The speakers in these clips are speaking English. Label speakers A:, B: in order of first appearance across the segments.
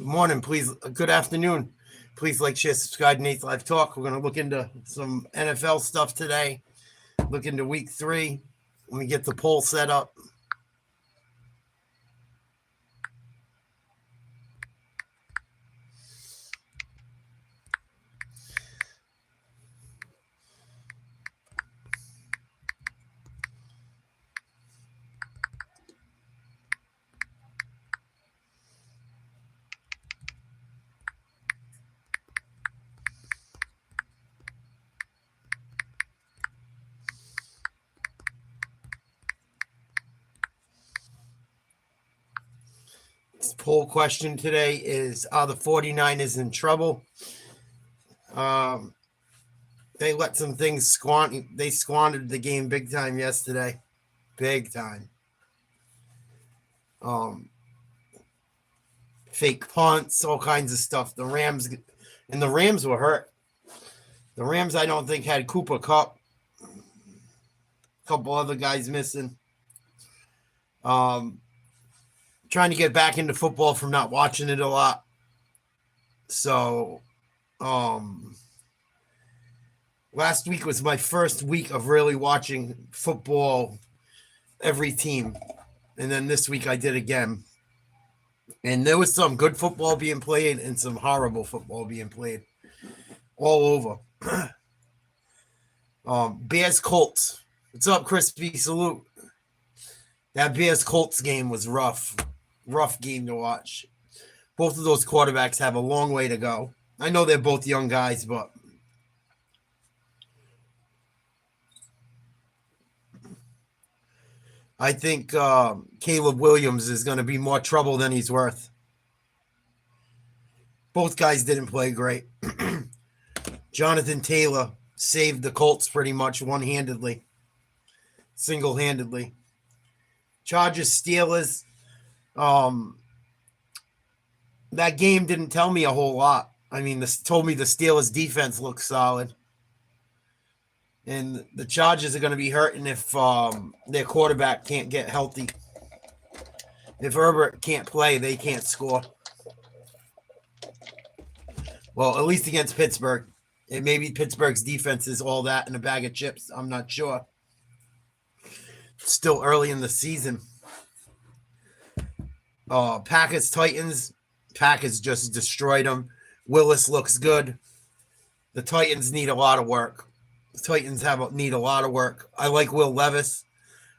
A: Good morning, please. Good afternoon. Please like, share, subscribe to Nate's Live Talk. We're going to look into some NFL stuff today. Look into week 3. Let me get the poll set up. This poll question today is, are the 49ers in trouble? They let some things squander. They squandered the game big time yesterday. Big time. Fake punts, all kinds of stuff. The Rams were hurt. The Rams, I don't think, had Cooper Kupp. A couple other guys missing. Trying to get back into football from not watching it a lot. So, last week was my first week of really watching football, every team. And then this week I did again. And there was some good football being played and some horrible football being played all over. Bears Colts. What's up, Crispy? Salute. That Bears Colts game was rough. Rough game to watch. Both of those quarterbacks have a long way to go. I know they're both young guys, but I think Caleb Williams is going to be more trouble than he's worth. Both guys didn't play great. Jonathan Taylor saved the Colts pretty much one-handedly, single-handedly. Chargers, Steelers. That game didn't tell me a whole lot. I mean, this told me the Steelers' defense looks solid. And the Chargers are going to be hurting if their quarterback can't get healthy. If Herbert can't play, they can't score. Well, at least against Pittsburgh. And maybe Pittsburgh's defense is all that in a bag of chips. I'm not sure. Still early in the season. Packers, Titans. Packers just destroyed them. Willis looks good. The Titans need a lot of work. The Titans need a lot of work. I like Will Levis.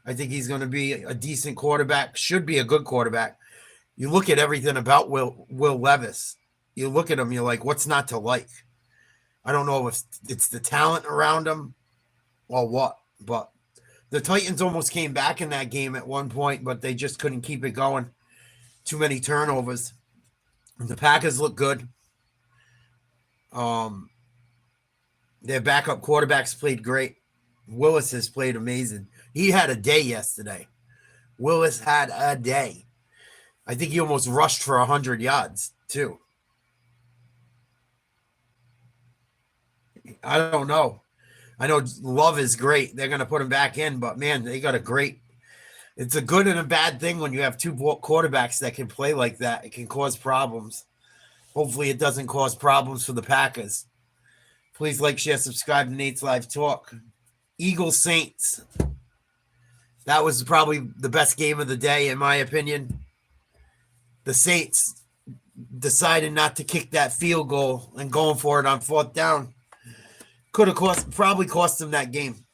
A: I think he's going to be a decent quarterback. Should be a good quarterback. You look at everything about Will Levis. You look at him, you're like, what's not to like? I don't know if it's the talent around him or what, but the Titans almost came back in that game at one point, but they just couldn't keep it going. Too many turnovers. The Packers look good. Their backup quarterbacks played great. Willis has played amazing. He had a day yesterday. Willis had a day. I think he almost rushed for 100 yards, too. I don't know. I know Love is great. They're going to put him back in, but, man, they got a great – it's a good and a bad thing when you have two quarterbacks that can play like that. It can cause problems. Hopefully it doesn't cause problems for the Packers. Please like, share, subscribe to Nate's Live Talk. Eagles Saints. That was probably the best game of the day, in my opinion. The Saints decided not to kick that field goal and going for it on 4th down. Could have probably cost them that game.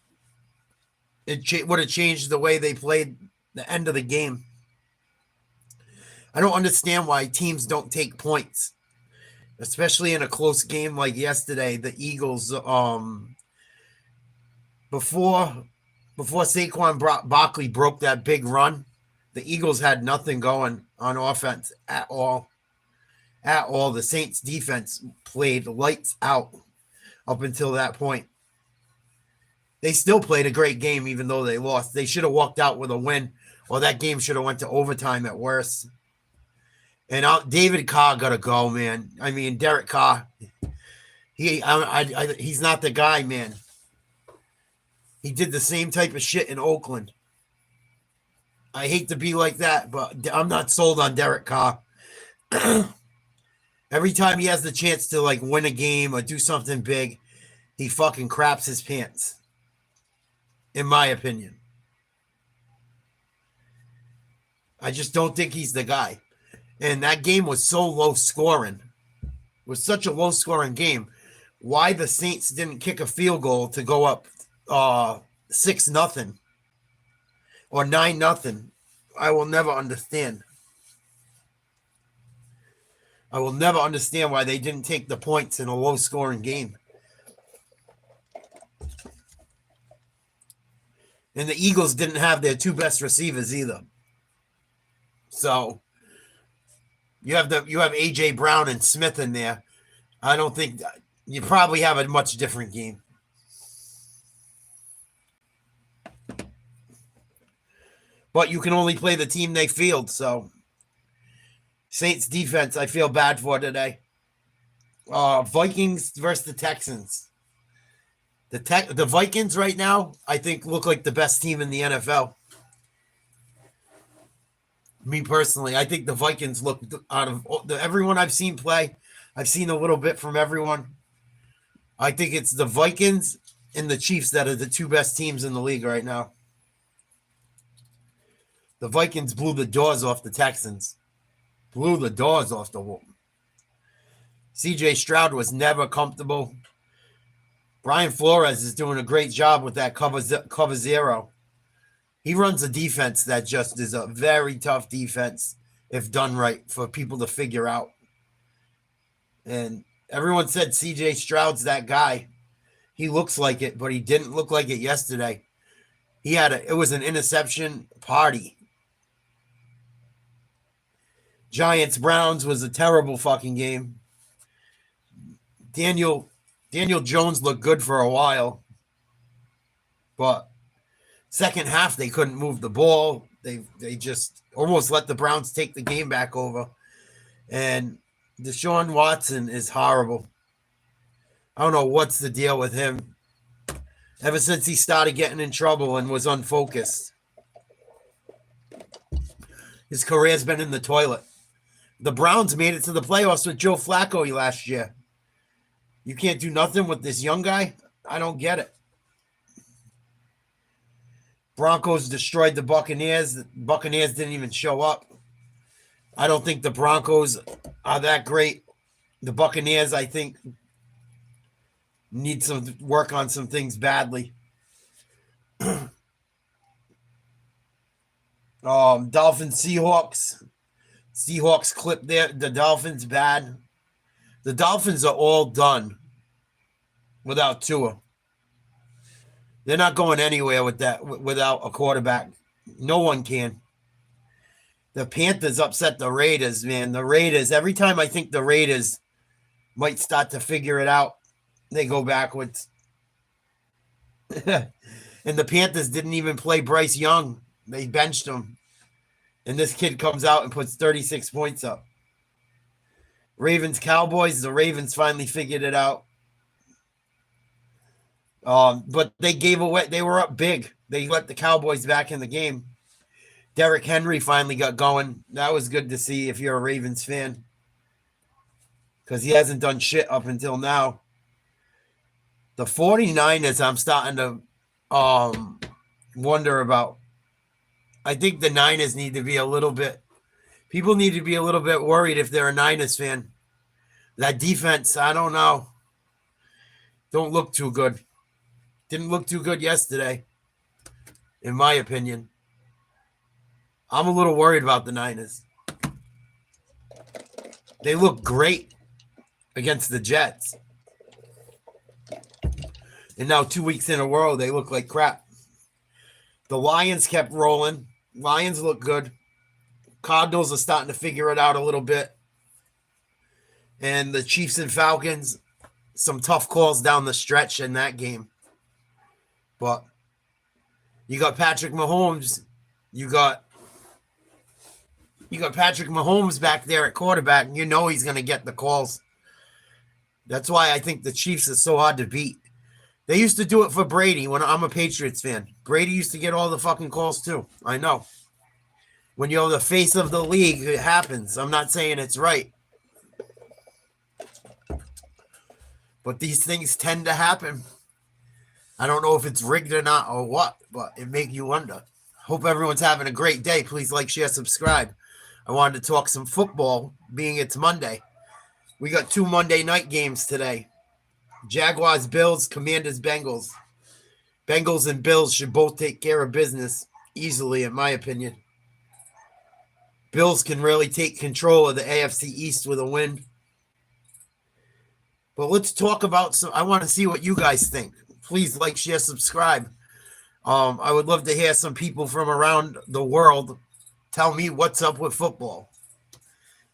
A: It would have changed the way they played the end of the game. I don't understand why teams don't take points, especially in a close game like yesterday. The Eagles, before Saquon Barkley broke that big run, the Eagles had nothing going on offense at all. At all. The Saints defense played lights out up until that point. They still played a great game even though they lost. They should have walked out with a win, or that game should have went to overtime at worst. And David Carr got to go, man. I mean, Derek Carr, he's not the guy, man. He did the same type of shit in Oakland. I hate to be like that, but I'm not sold on Derek Carr. Every time he has the chance to like win a game or do something big, he fucking craps his pants. In my opinion. I just don't think he's the guy. And that game was so low scoring. It was such a low scoring game. Why the Saints didn't kick a field goal to go up 6-0 or 9-0, I will never understand. I will never understand why they didn't take the points in a low scoring game. And the Eagles didn't have their two best receivers either. So you have AJ Brown and Smith in there. I don't think you probably have a much different game. But you can only play the team they field, so Saints defense I feel bad for today. Vikings versus the Texans. The Vikings right now, I think, look like the best team in the NFL. Me personally, I think the Vikings look, out of everyone I've seen play, I've seen a little bit from everyone. I think it's the Vikings and the Chiefs that are the two best teams in the league right now. The Vikings blew the doors off the Texans. Blew the doors off the wall. CJ Stroud was never comfortable. Brian Flores is doing a great job with that cover zero. He runs a defense that just is a very tough defense if done right for people to figure out. And everyone said CJ Stroud's that guy. He looks like it, but he didn't look like it yesterday. It was an interception party. Giants-Browns was a terrible fucking game. Daniel Jones looked good for a while, but second half they couldn't move the ball. They just almost let the Browns take the game back over. And Deshaun Watson is horrible. I don't know what's the deal with him. Ever since he started getting in trouble and was unfocused, his career's been in the toilet. The Browns made it to the playoffs with Joe Flacco last year. You can't do nothing with this young guy? I don't get it. Broncos destroyed the Buccaneers. The Buccaneers didn't even show up. I don't think the Broncos are that great. The Buccaneers, I think, need some work on some things badly. Dolphins, Seahawks. Seahawks clipped the Dolphins bad. The Dolphins are all done without Tua. They're not going anywhere with that without a quarterback. No one can. The Panthers upset the Raiders, man. The Raiders, every time I think the Raiders might start to figure it out, they go backwards. And the Panthers didn't even play Bryce Young. They benched him. And this kid comes out and puts 36 points up. Ravens, Cowboys, the Ravens finally figured it out. But they gave away. They were up big. They let the Cowboys back in the game. Derrick Henry finally got going. That was good to see if you're a Ravens fan, because he hasn't done shit up until now. The 49ers, I'm starting to wonder about. I think the Niners need to be a little bit. People need to be a little bit worried if they're a Niners fan. That defense, I don't know. Don't look too good. Didn't look too good yesterday, in my opinion. I'm a little worried about the Niners. They look great against the Jets. And now 2 weeks in a row, they look like crap. The Lions kept rolling. Lions look good. Cardinals are starting to figure it out a little bit. And the Chiefs and Falcons, some tough calls down the stretch in that game. But you got Patrick Mahomes. You got Patrick Mahomes back there at quarterback, and you know he's going to get the calls. That's why I think the Chiefs are so hard to beat. They used to do it for Brady when I'm a Patriots fan. Brady used to get all the fucking calls too. I know. When you're the face of the league, it happens. I'm not saying it's right. But these things tend to happen. I don't know if it's rigged or not or what, but it makes you wonder. Hope everyone's having a great day. Please like, share, subscribe. I wanted to talk some football, being it's Monday. We got 2 Monday night games today. Jaguars, Bills, Commanders, Bengals. Bengals and Bills should both take care of business easily, in my opinion. Bills can really take control of the AFC East with a win. But let's talk about some. I want to see what you guys think. Please like, share, subscribe. I would love to hear some people from around the world tell me what's up with football.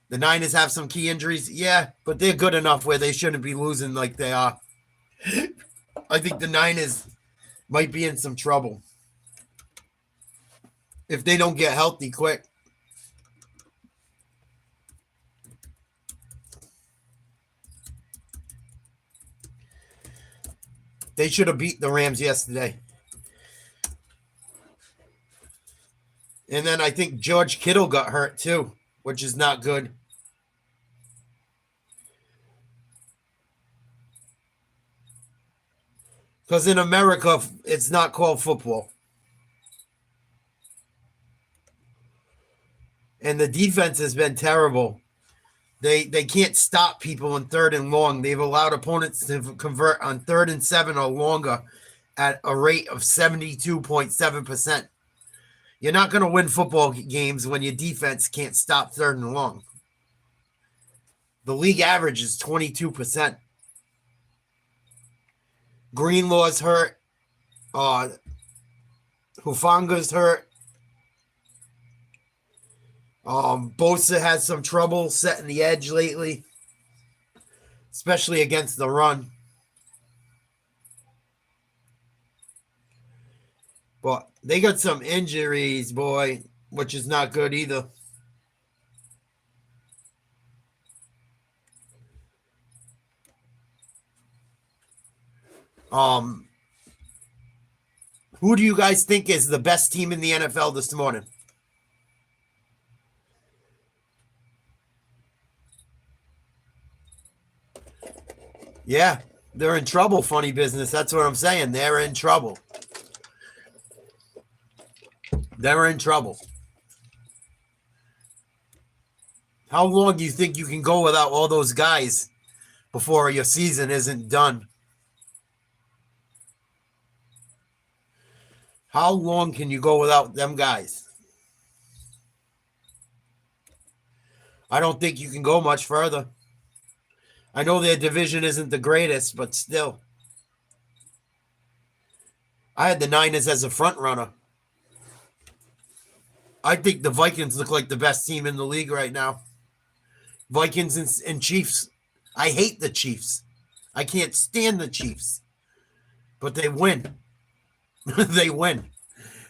A: The Niners have some key injuries. Yeah, but they're good enough where they shouldn't be losing like they are. I think the Niners might be in some trouble if they don't get healthy quick. They should have beat the Rams yesterday. And then I think George Kittle got hurt too, which is not good. Because in America, it's not called football. And the defense has been terrible. They can't stop people in 3rd and long. They've allowed opponents to convert on 3rd and 7 or longer at a rate of 72.7%. You're not going to win football games when your defense can't stop 3rd and long. The league average is 22%. Greenlaw's hurt. Hufanga's hurt. Bosa has some trouble setting the edge lately, especially against the run. But they got some injuries, boy, which is not good either. Who do you guys think is the best team in the NFL this morning? Yeah, they're in trouble, funny business. That's what I'm saying. They're in trouble. They're in trouble. How long do you think you can go without all those guys before your season isn't done? How long can you go without them guys? I don't think you can go much further. I know their division isn't the greatest, but still. I had the Niners as a front runner. I think the Vikings look like the best team in the league right now. Vikings and Chiefs. I hate the Chiefs. I can't stand the Chiefs. But they win. They win.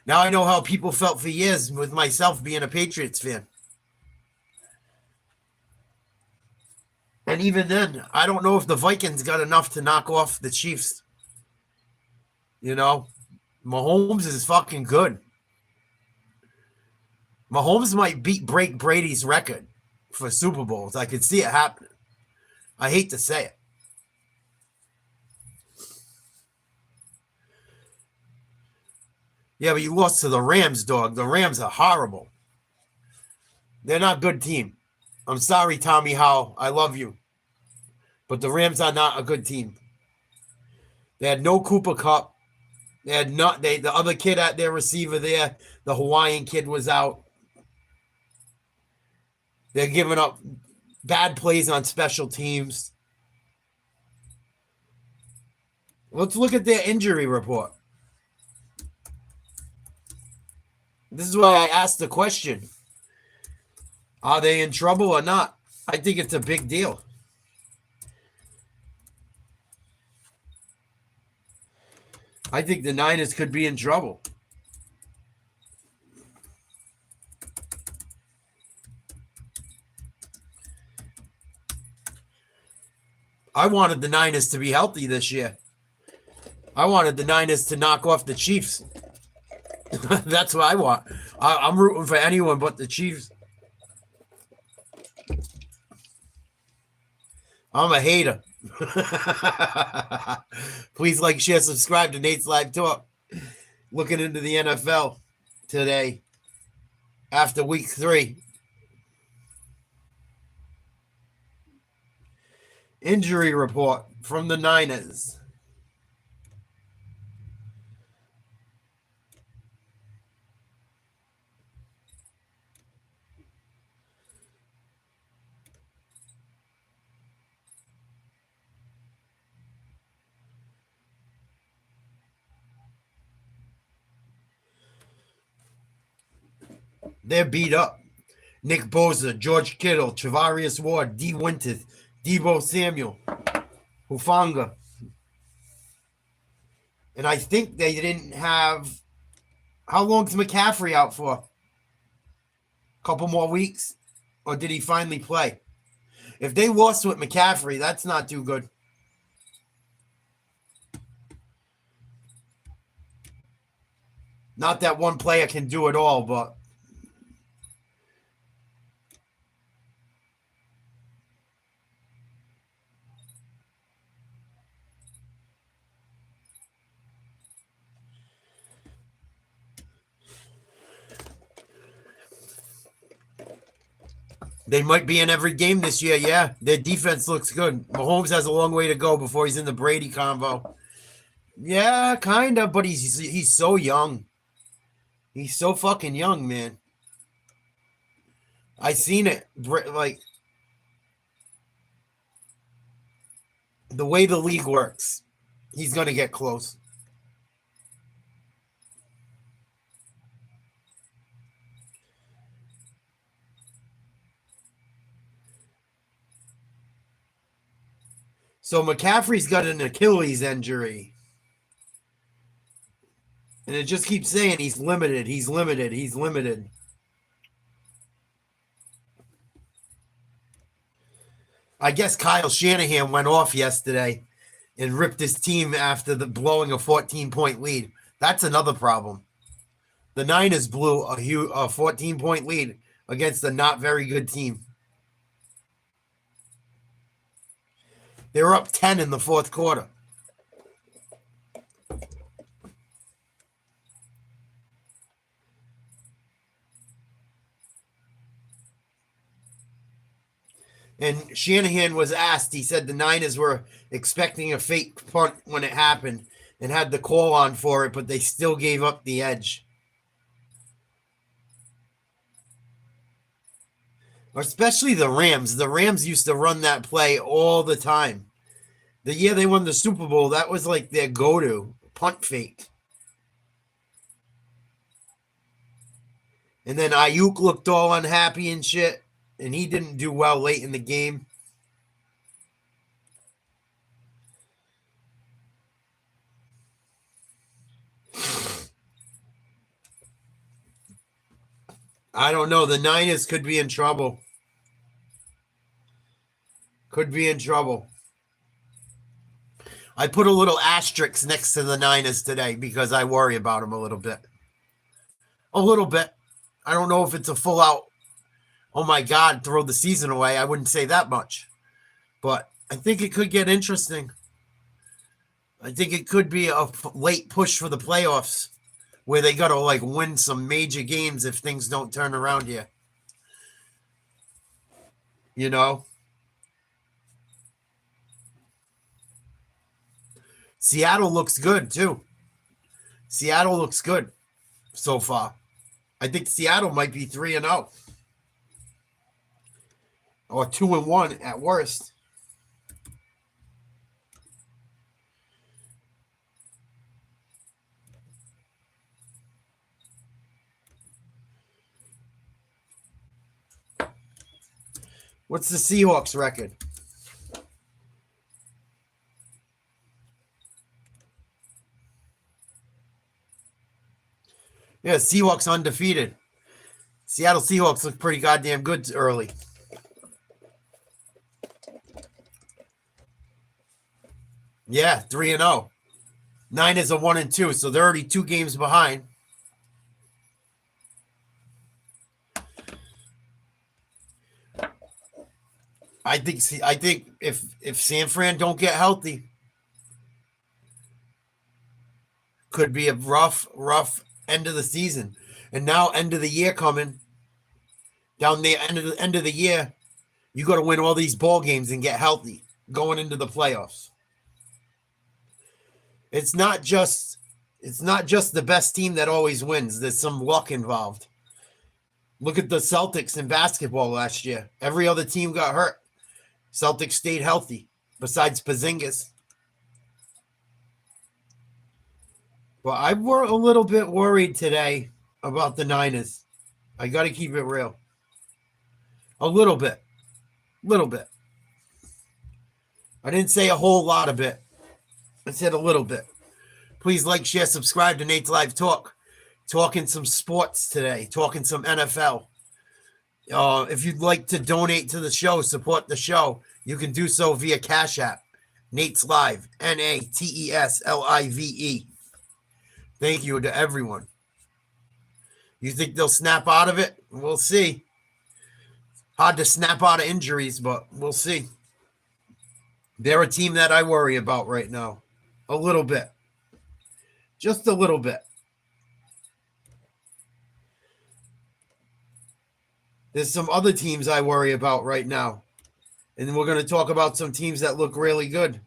A: Now I know how people felt for years with myself being a Patriots fan. And even then, I don't know if the Vikings got enough to knock off the Chiefs. You know, Mahomes is fucking good. Mahomes might break Brady's record for Super Bowls. I could see it happening. I hate to say it. Yeah, but you lost to the Rams, dog. The Rams are horrible. They're not a good team. I'm sorry, Tommy Howell. I love you. But the Rams are not a good team. They had no Cooper Kupp. They had the other kid at their receiver there, the Hawaiian kid, was out. They're giving up bad plays on special teams. Let's look at their injury report. This is why I asked the question. Are they in trouble or not? I think it's a big deal. I think the Niners could be in trouble. I wanted the Niners to be healthy this year. I wanted the Niners to knock off the Chiefs. That's what I want. I'm rooting for anyone but the Chiefs. I'm a hater. Please like, share, subscribe to Nate's Live Talk. Looking into the NFL today after week 3. Injury report from the Niners. They're beat up. Nick Bosa, George Kittle, Travarius Ward, D. Winters, Debo Samuel, Hufanga. And I think they didn't have... How long's McCaffrey out for? A couple more weeks? Or did he finally play? If they lost with McCaffrey, that's not too good. Not that one player can do it all, but... They might be in every game this year, yeah. Their defense looks good. Mahomes has a long way to go before he's in the Brady combo. Yeah, kind of, but he's so young. He's so fucking young, man. I seen it. Like, the way the league works, he's going to get close. So McCaffrey's got an Achilles injury. And it just keeps saying he's limited, he's limited, he's limited. I guess Kyle Shanahan went off yesterday and ripped his team after blowing a 14-point lead. That's another problem. The Niners blew a 14-point lead against a not very good team. They were up 10 in the fourth quarter. And Shanahan was asked, he said the Niners were expecting a fake punt when it happened and had the call on for it, but they still gave up the edge. Especially the Rams. The Rams used to run that play all the time. The year they won the Super Bowl, that was like their go-to, punt fake. And then Ayuk looked all unhappy and shit, and he didn't do well late in the game. I don't know. The Niners could be in trouble. Could be in trouble. I put a little asterisk next to the Niners today because I worry about them a little bit. A little bit. I don't know if it's a full out, oh my God, throw the season away. I wouldn't say that much. But I think it could get interesting. I think it could be a late push for the playoffs where they got to like win some major games if things don't turn around here. You know? Seattle looks good too. Seattle looks good so far. I think Seattle might be 3-0 or 2-1 at worst. What's the Seahawks record? Yeah, Seahawks undefeated. Seattle Seahawks look pretty goddamn good early. Yeah, 3-0. Niners are 1-2, so they're already 2 games behind. I think if San Fran don't get healthy, could be a rough end of the season. And now end of the year coming down the end of the year, you got to win all these ball games and get healthy going into the playoffs. It's not just the best team that always wins. There's some luck involved. Look at the Celtics in basketball last year. Every other team got hurt. Celtics stayed healthy, besides Porzingis. Well, I were a little bit worried today about the Niners. I got to keep it real. A little bit. I didn't say a whole lot of it. I said a little bit. Please like, share, subscribe to Nate's Live Talk. Talking some sports today. Talking some NFL. If you'd like to donate to the show, support the show, you can do so via Cash App. Nate's Live. NATESLIVE. Thank you to everyone. You think they'll snap out of it? We'll see. Hard to snap out of injuries, but we'll see. They're a team that I worry about right now. A little bit. Just a little bit. There's some other teams I worry about right now. And we're going to talk about some teams that look really good.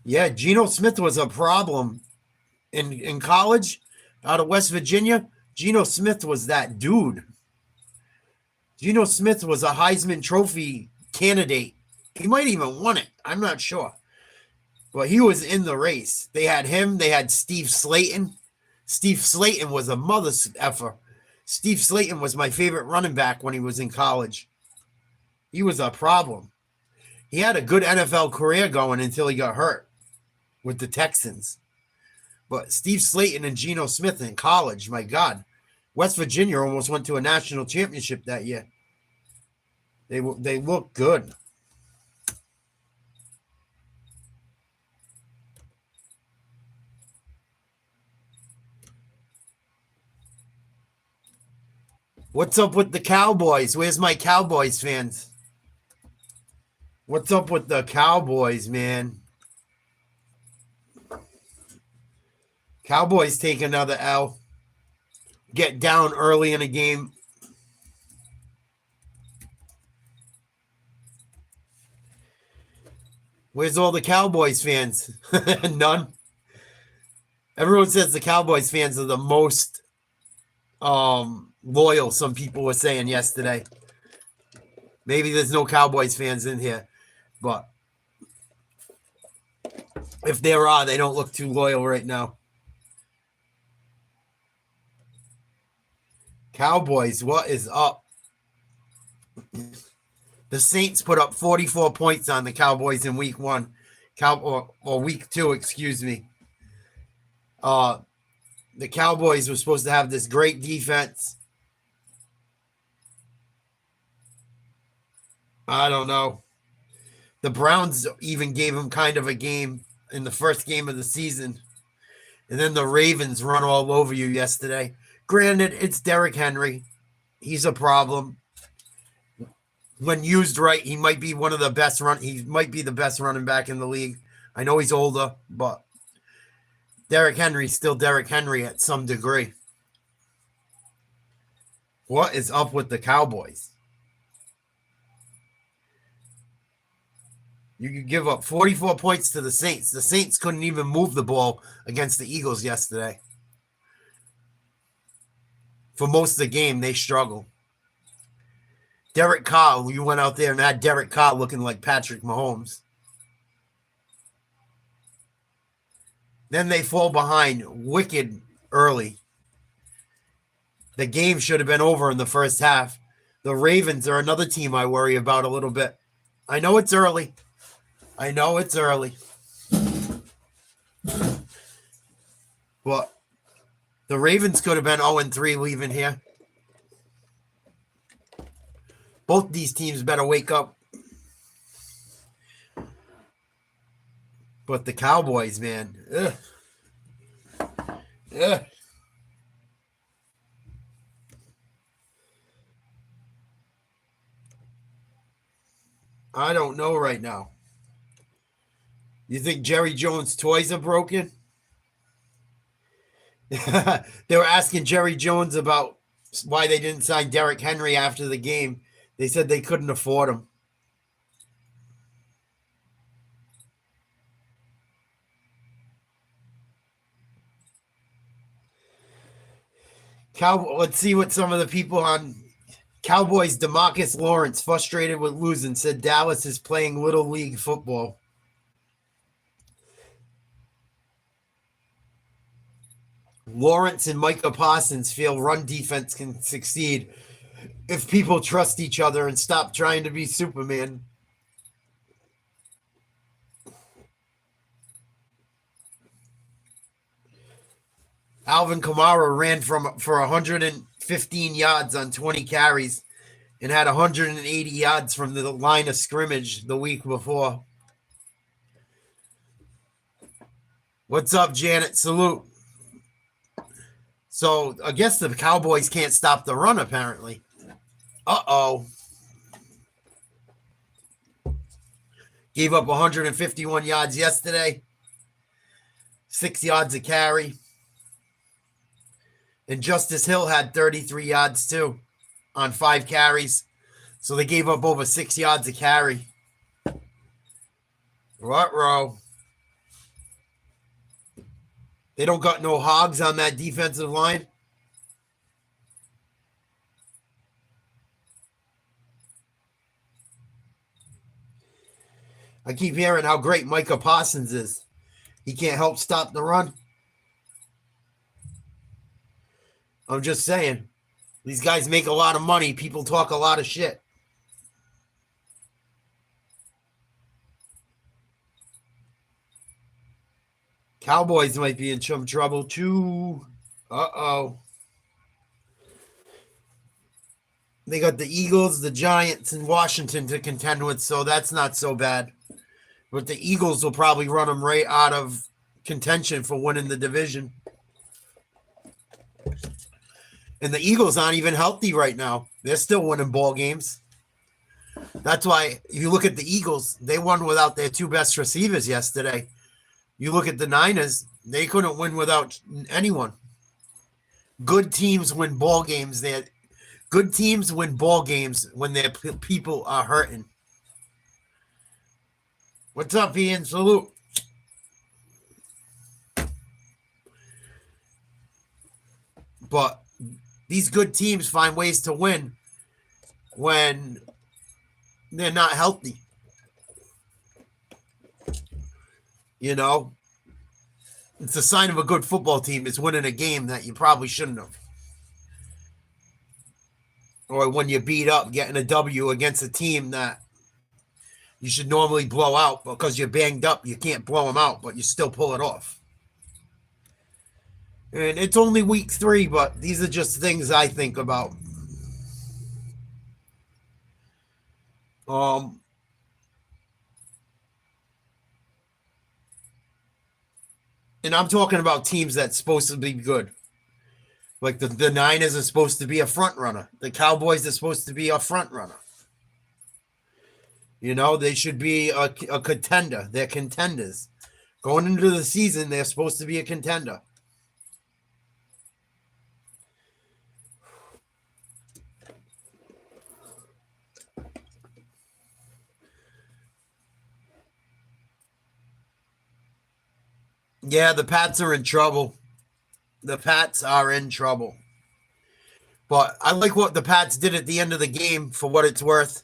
A: Yeah, Gino Smith was a problem in college out of West Virginia. Gino Smith was that dude. Gino Smith was a Heisman Trophy candidate. He might even won it. I'm not sure. But he was in the race. They had him. They had Steve Slayton. Steve Slayton was a mother effer. Steve Slayton was my favorite running back when he was in college. He was a problem. He had a good NFL career going until he got hurt with the Texans. But Steve Slayton and Gino Smith in college, my God. West Virginia almost went to a national championship that year. They look good. What's up with the Cowboys? Where's my Cowboys fans? What's up with the Cowboys, man? Cowboys take another L. Get down early in a game. Where's all the Cowboys fans? None. Everyone says the Cowboys fans are the most loyal, some people were saying yesterday. Maybe there's no Cowboys fans in here, but if there are, they don't look too loyal right now. Cowboys, what is up? The Saints put up 44 points on the Cowboys in week 1. Or week 2, excuse me. The Cowboys were supposed to have this great defense. I don't know. The Browns even gave them kind of a game in the first game of the season. And then the Ravens run all over you yesterday. Granted, it's Derrick Henry. He's a problem. When used right, he might be one of the best he might be the best running back in the league. I know he's older, but Derrick Henry's still Derrick Henry at some degree. What is up with the Cowboys? You could give up 44 points to the Saints. The Saints couldn't even move the ball against the Eagles yesterday. For most of the game, they struggled. Derek Carr, you went out there and had Derek Carr looking like Patrick Mahomes. Then they fall behind wicked early. The game should have been over in the first half. The Ravens are another team I worry about a little bit. I know it's early. I know it's early. But the Ravens could have been 0-3 leaving here. Both these teams better wake up. But the Cowboys, man. Ugh. Ugh. I don't know right now. You think Jerry Jones' toys are broken? They were asking Jerry Jones about why they didn't sign Derrick Henry after the game. They said they couldn't afford him. Let's see what some of the people on Cowboys. DeMarcus Lawrence, frustrated with losing, said Dallas is playing little league football. Lawrence and Micah Parsons feel run defense can succeed if people trust each other and stop trying to be Superman. Alvin Kamara ran for 115 yards on 20 carries and had 180 yards from the line of scrimmage the week before. What's up, Janet? Salute. So I guess the Cowboys can't stop the run, apparently. Uh-oh. Gave up 151 yards yesterday. 6 yards a carry. And Justice Hill had 33 yards, too, on 5 carries. So they gave up over 6 yards a carry. Ruh-roh. They don't got no hogs on that defensive line. I keep hearing how great Micah Parsons is. He can't help stop the run. I'm just saying. These guys make a lot of money. People talk a lot of shit. Cowboys might be in some trouble too. Uh-oh. They got the Eagles, the Giants, and Washington to contend with, so that's not so bad. But the Eagles will probably run them right out of contention for winning the division. And the Eagles aren't even healthy right now. They're still winning ball games. That's why if you look at the Eagles, they won without their 2 best receivers yesterday. You look at the Niners, they couldn't win without anyone. Good teams win ball games. Good teams win ball games when their people are hurting. What's up, Ian? Salute. But these good teams find ways to win when they're not healthy. You know, it's a sign of a good football team is winning a game that you probably shouldn't have. Or when you beat up, getting a W against a team that you should normally blow out because you're banged up. You can't blow them out, but you still pull it off. And it's only week 3, but these are just things I think about. And I'm talking about teams that's supposed to be good. Like the Niners are supposed to be a front runner. The Cowboys are supposed to be a front runner. You know, they should be a contender. They're contenders. Going into the season, they're supposed to be a contender. Yeah, the Pats are in trouble. The Pats are in trouble. But I like what the Pats did at the end of the game for what it's worth.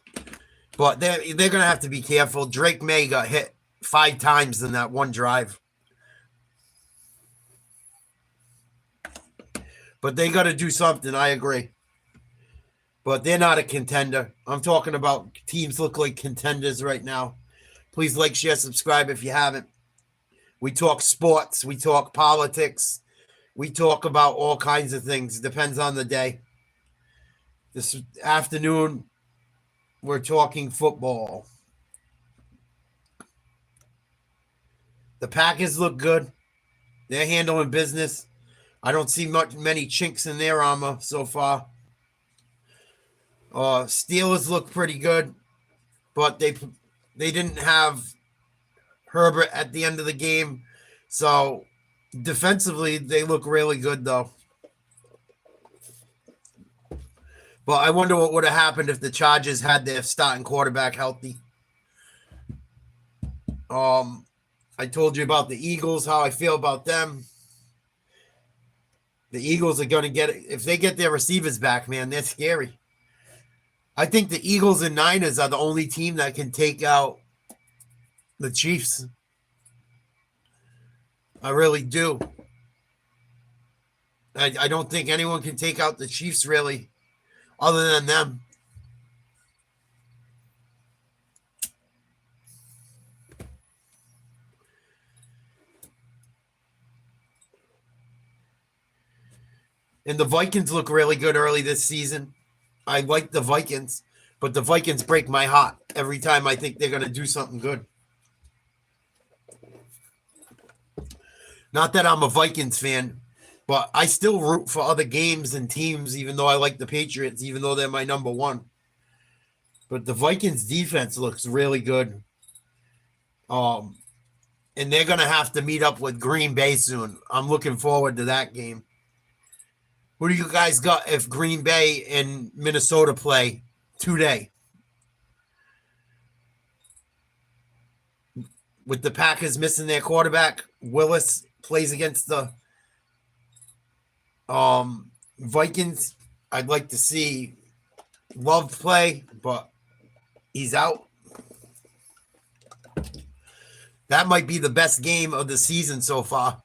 A: But they're going to have to be careful. Drake May got hit 5 times in that one drive. But they got to do something. I agree. But they're not a contender. I'm talking about teams look like contenders right now. Please like, share, subscribe if you haven't. We talk sports. We talk politics. We talk about all kinds of things. Depends on the day. This afternoon, we're talking football. The Packers look good. They're handling business. I don't see many chinks in their armor so far. Steelers look pretty good, but they didn't have Herbert at the end of the game. So defensively, they look really good, though. But I wonder what would have happened if the Chargers had their starting quarterback healthy. I told you about the Eagles, how I feel about them. The Eagles are going to get it. If they get their receivers back, man, they're scary. I think the Eagles and Niners are the only team that can take out the Chiefs. I really do. I don't think anyone can take out the Chiefs, really, other than them. And the Vikings look really good early this season. I like the Vikings, but the Vikings break my heart every time I think they're going to do something good. Not that I'm a Vikings fan, but I still root for other games and teams, even though I like the Patriots, even though they're my number one. But the Vikings defense looks really good. And they're going to have to meet up with Green Bay soon. I'm looking forward to that game. Who do you guys got if Green Bay and Minnesota play today? With the Packers missing their quarterback, Willis plays against the Vikings. I'd like to see Love play, but he's out. That might be the best game of the season so far.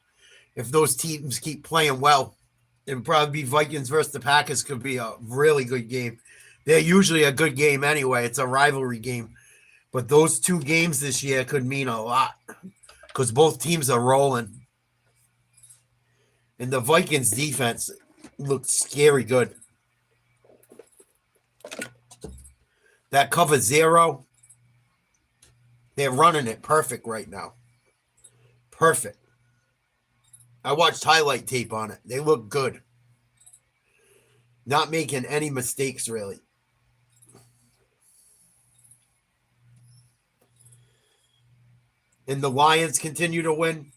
A: If those teams keep playing well, it'd probably be Vikings versus the Packers. Could be a really good game. They're usually a good game anyway. It's a rivalry game. But those two games this year could mean a lot because both teams are rolling. And the Vikings defense looks scary good. That cover 0, they're running it perfect right now. Perfect. I watched highlight tape on it. They look good. Not making any mistakes, really. And the Lions continue to win.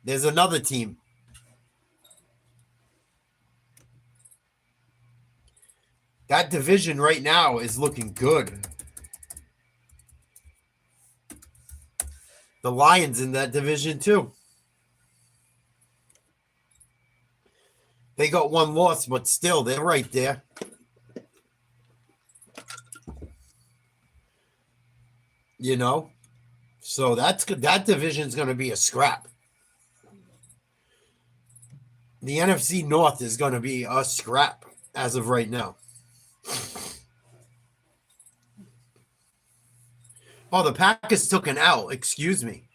A: There's another team. That division right now is looking good. The Lions in that division too. They got one loss, but still, they're right there. You know? So that's good. That division's going to be a scrap. The NFC North is going to be a scrap as of right now. Oh, the Packers took an L. Excuse me.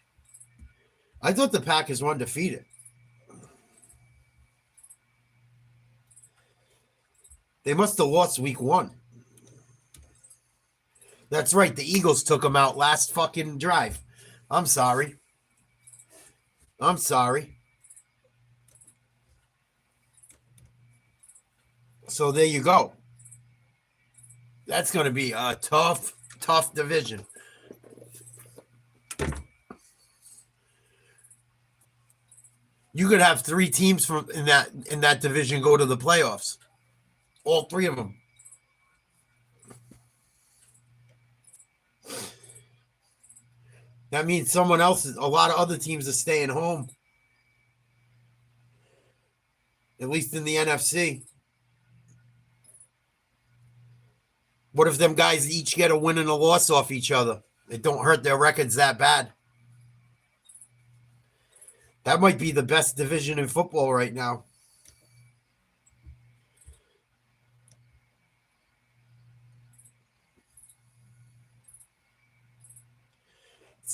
A: I thought the Packers were undefeated. They must have lost week 1. That's right. The Eagles took them out last fucking drive. I'm sorry. So there you go. That's going to be a tough division. You could have 3 teams from in that division go to the playoffs. All 3 of them. That means a lot of other teams are staying home. At least in the NFC. What if them guys each get a win and a loss off each other? It don't hurt their records that bad. That might be the best division in football right now.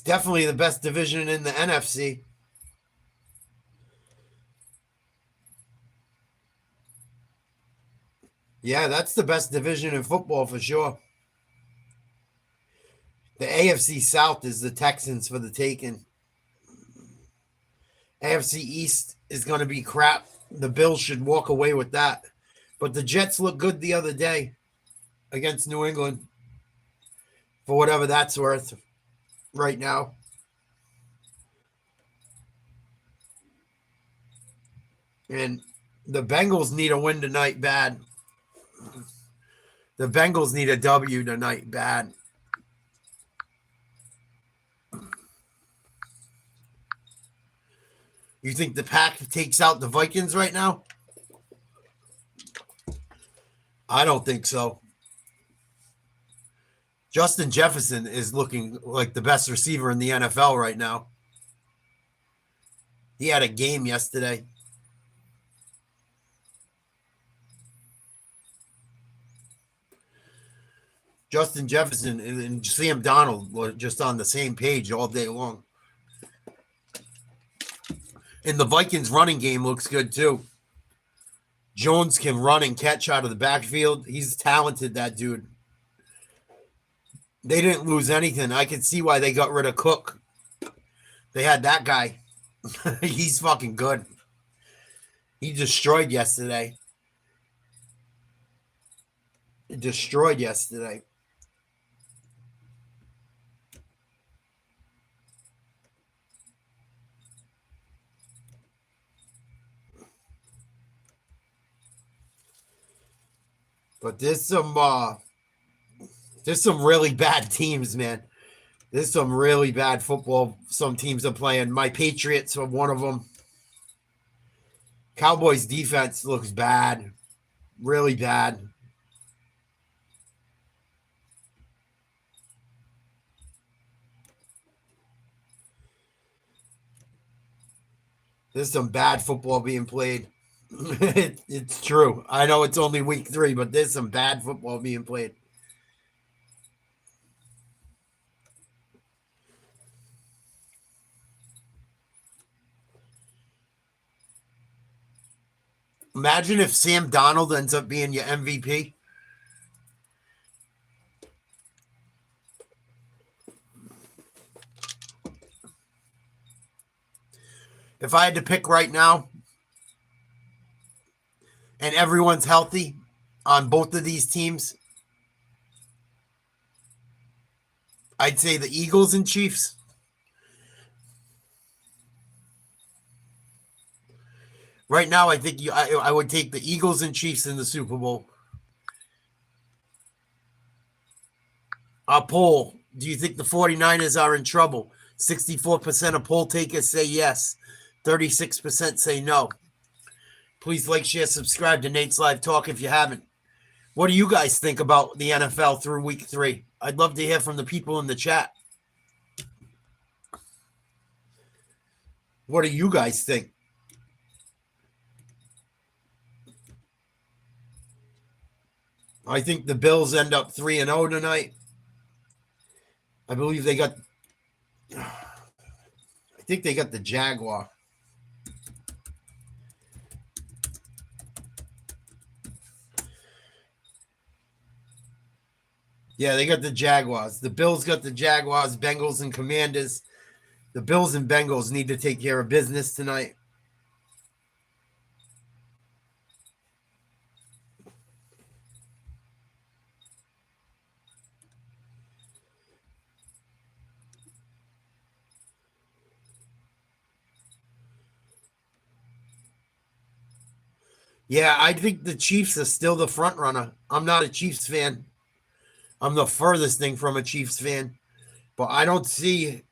A: definitely the best division in the NFC. Yeah, that's the best division in football for sure. The AFC South is the Texans for the taking. AFC East is going to be crap. The Bills should walk away with that. But the Jets look good the other day against New England, for whatever that's worth right now. And the Bengals need a win tonight bad. The Bengals need a W tonight bad. You think the Pack takes out the Vikings right now? I don't think so. Justin Jefferson is looking like the best receiver in the NFL right now. He had a game yesterday. Justin Jefferson and Sam Donald were just on the same page all day long. And the Vikings running game looks good too. Jones can run and catch out of the backfield. He's talented, that dude. They didn't lose anything. I can see why they got rid of Cook. They had that guy. He's fucking good. He destroyed yesterday. But there's some really bad teams, man. There's some really bad football some teams are playing. My Patriots are one of them. Cowboys defense looks bad. Really bad. There's some bad football being played. It's true. I know it's only week 3, but there's some bad football being played. Imagine if Sam Donald ends up being your MVP. If I had to pick right now, and everyone's healthy on both of these teams, I'd say the Eagles and Chiefs. Right now, I think I would take the Eagles and Chiefs in the Super Bowl. A poll. Do you think the 49ers are in trouble? 64% of poll takers say yes. 36% say no. Please like, share, subscribe to Nate's Live Talk if you haven't. What do you guys think about the NFL through week 3? I'd love to hear from the people in the chat. What do you guys think? I think the Bills end up 3-0 tonight. I believe they got... I think they got the Jaguar. Yeah, they got the Jaguars. The Bills got the Jaguars, Bengals, and Commanders. The Bills and Bengals need to take care of business tonight. Yeah, I think the Chiefs are still the front runner. I'm not a Chiefs fan. I'm the furthest thing from a Chiefs fan. But I don't see,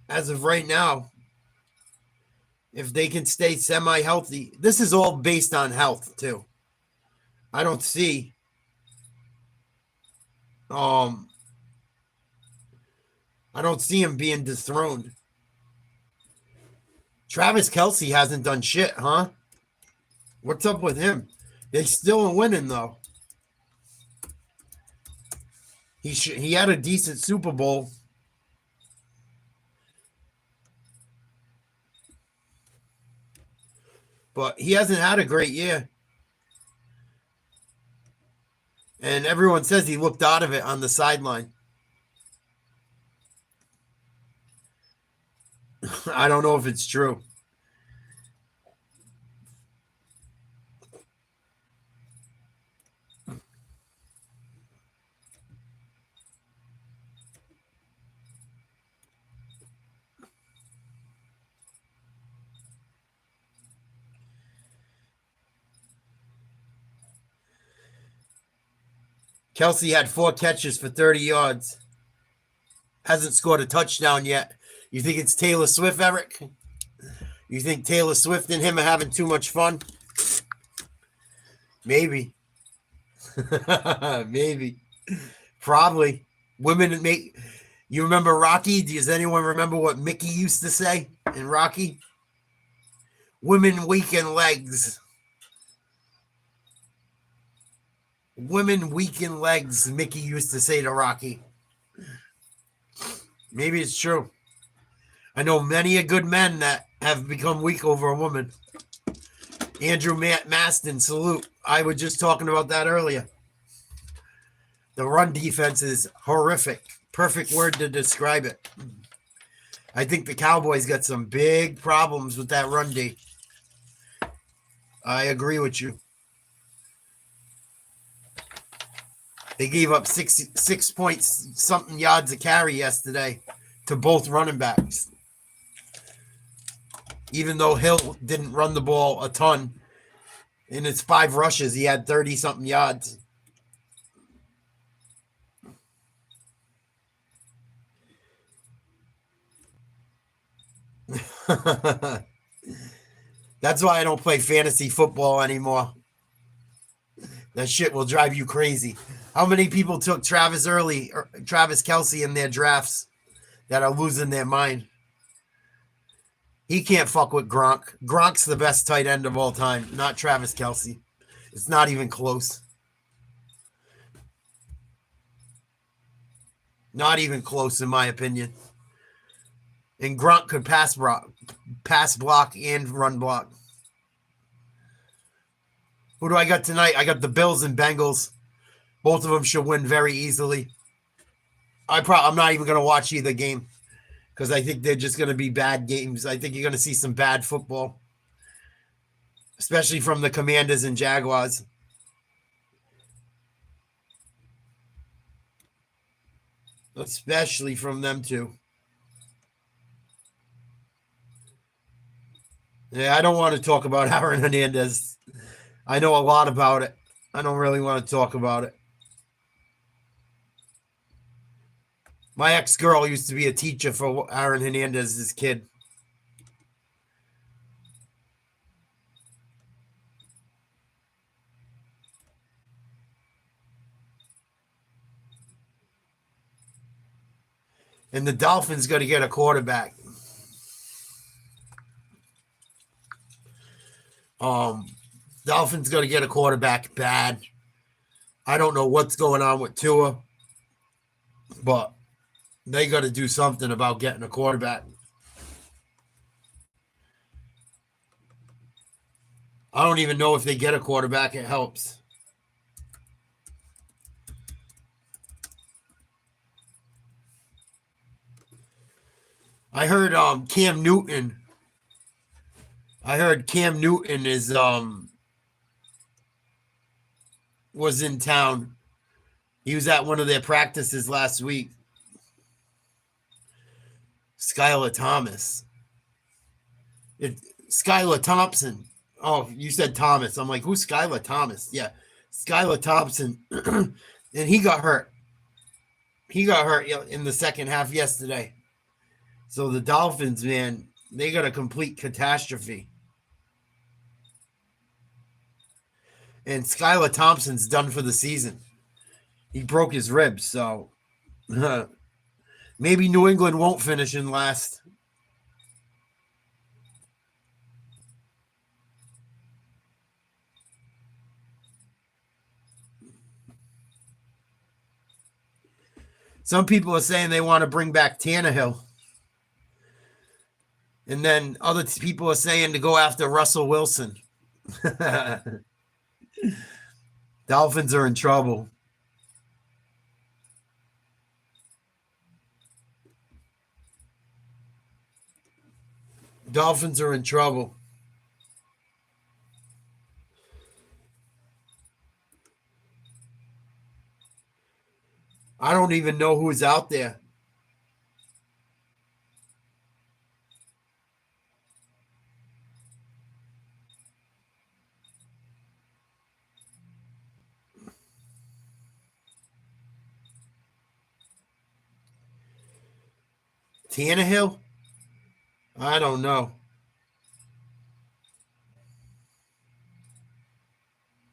A: as of right now, if they can stay semi-healthy. This is all based on health, too. I don't see I don't see him being dethroned. Travis Kelce hasn't done shit, huh? What's up with him? They still winning, though. He had a decent Super Bowl. but he hasn't had a great year. And everyone says he looked out of it on the sideline. I don't know if it's true. Kelce had 4 catches for 30 yards. Hasn't scored a touchdown yet. You think it's Taylor Swift, Eric? You think Taylor Swift and him are having too much fun? Maybe. Maybe. Probably. Women make... You remember Rocky? Does anyone remember what Mickey used to say in Rocky? Women weaken legs. Women weaken legs, Mickey used to say to Rocky. Maybe it's true. I know many a good men that have become weak over a woman. Andrew Maston, salute. I was just talking about that earlier. The run defense is horrific. Perfect word to describe it. I think the Cowboys got some big problems with that run D. I agree with you. They gave up 6 points something yards a carry yesterday to both running backs. Even though Hill didn't run the ball a ton, in his 5 rushes, he had 30-something yards. That's why I don't play fantasy football anymore. That shit will drive you crazy. How many people took Travis Kelce in their drafts that are losing their mind? He can't fuck with Gronk. Gronk's the best tight end of all time, not Travis Kelce. It's not even close. Not even close, in my opinion. And Gronk could pass block and run block. Who do I got tonight? I got the Bills and Bengals. Both of them should win very easily. I'm not even going to watch either game because I think they're just going to be bad games. I think you're going to see some bad football, especially from the Commanders and Jaguars. Especially from them too. Yeah, I don't want to talk about Aaron Hernandez. I know a lot about it. I don't really want to talk about it. My ex-girl used to be a teacher for Aaron Hernandez's kid. And the Dolphins got to get a quarterback. Dolphins got to get a quarterback bad. I don't know what's going on with Tua, but they got to do something about getting a quarterback. I don't even know if they get a quarterback, it helps. I heard Cam Newton. I heard Cam Newton is was in town. He was at one of their practices last week. Skylar Thomas. Skylar Thompson. Oh, you said Thomas. I'm like, who's Skylar Thomas? Yeah, Skylar Thompson. And he got hurt. He got hurt in the second half yesterday. So the Dolphins, man, they got a complete catastrophe. And Skylar Thompson's done for the season. He broke his ribs, so maybe New England won't finish in last. Some people are saying they want to bring back Tannehill. And then other people are saying to go after Russell Wilson. Dolphins are in trouble. Dolphins are in trouble. I don't even know who's out there. Tannehill? I don't know.